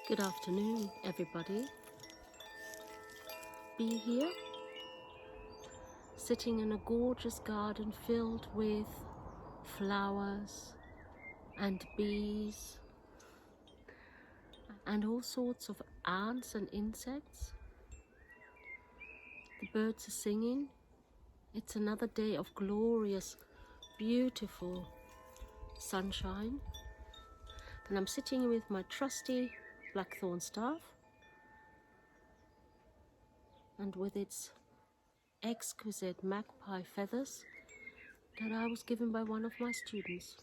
Good afternoon, everybody. Be here, sitting in a gorgeous garden filled with flowers and bees and all sorts of ants and insects. The birds are singing. It's another day of glorious, beautiful sunshine. And I'm sitting with my trusty blackthorn staff, and with its exquisite magpie feathers that I was given by one of my students.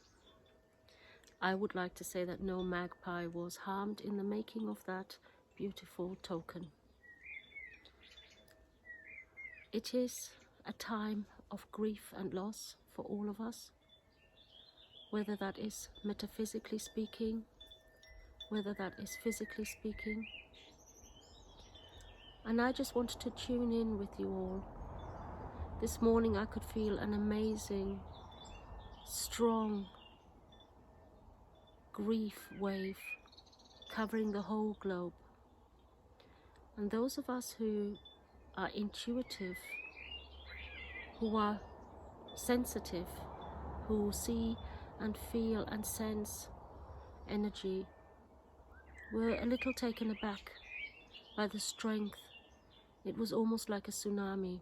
I would like to say that no magpie was harmed in the making of that beautiful token. It is a time of grief and loss for all of us, whether that is metaphysically speaking, whether that is physically speaking. And I just wanted to tune in with you all. This morning I could feel an amazing, strong grief wave covering the whole globe. And those of us who are intuitive, who are sensitive, who see and feel and sense energy, were a little taken aback by the strength. It was almost like a tsunami.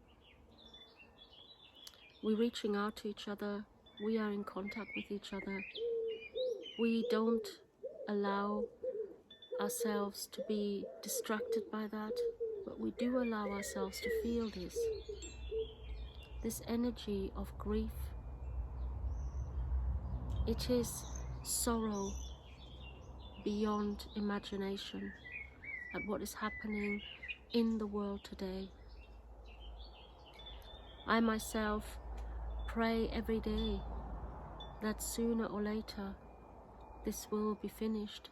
We're reaching out to each other. We are in contact with each other. We don't allow ourselves to be distracted by that, but we do allow ourselves to feel this energy of grief. It is sorrow beyond imagination at what is happening in the world today. I myself pray every day that sooner or later this will be finished,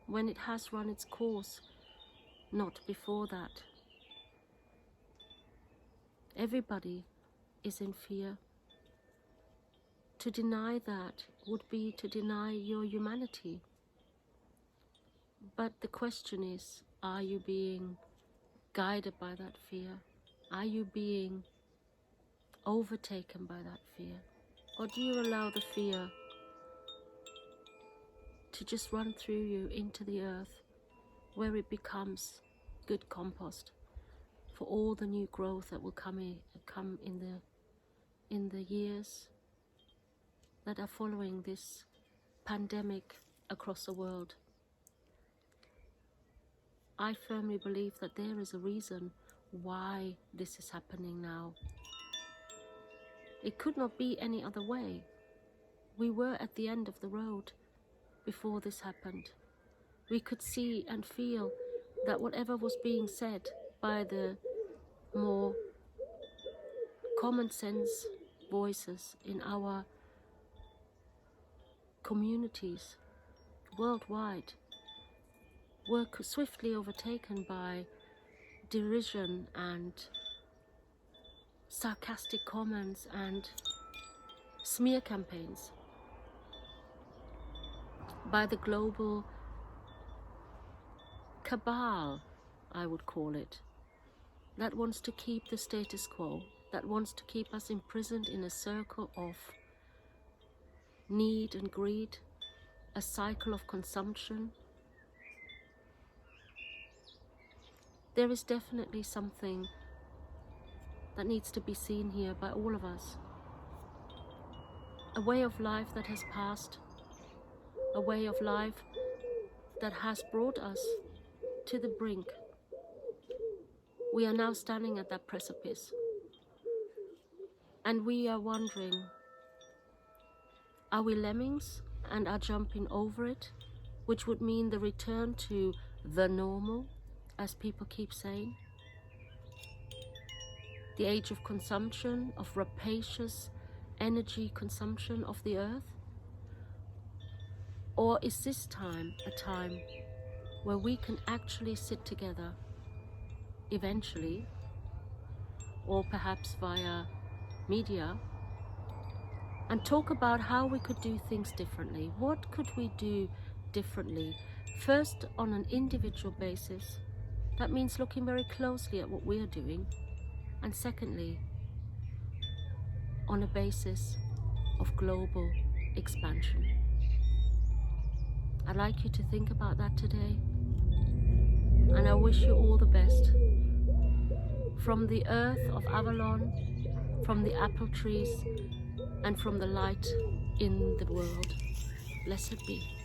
when it has run its course, not before that. Everybody is in fear. To deny that would be to deny your humanity. But the question is, are you being guided by that fear? Are you being overtaken by that fear? Or do you allow the fear to just run through you into the earth, where it becomes good compost for all the new growth that will come in the years that are following this pandemic across the world? I firmly believe that there is a reason why this is happening now. It could not be any other way. We were at the end of the road before this happened. We could see and feel that whatever was being said by the more common sense voices in our communities worldwide were swiftly overtaken by derision and sarcastic comments and smear campaigns by the global cabal, I would call it, that wants to keep the status quo, that wants to keep us imprisoned in a circle of need and greed, a cycle of consumption. There is definitely something that needs to be seen here by all of us. A way of life that has passed, a way of life that has brought us to the brink. We are now standing at that precipice, and we are wondering, are we lemmings and are jumping over it, which would mean the return to the normal, as people keep saying? The age of consumption, of rapacious energy consumption of the earth? Or is this time a time where we can actually sit together, eventually, or perhaps via media, and talk about how we could do things differently? What could we do differently. First, on an individual basis. That means looking very closely at what we're doing. And secondly, on a basis of global expansion. I'd like you to think about that today. And I wish you all the best. From the earth of Avalon, from the apple trees, and from the light in the world. Blessed be.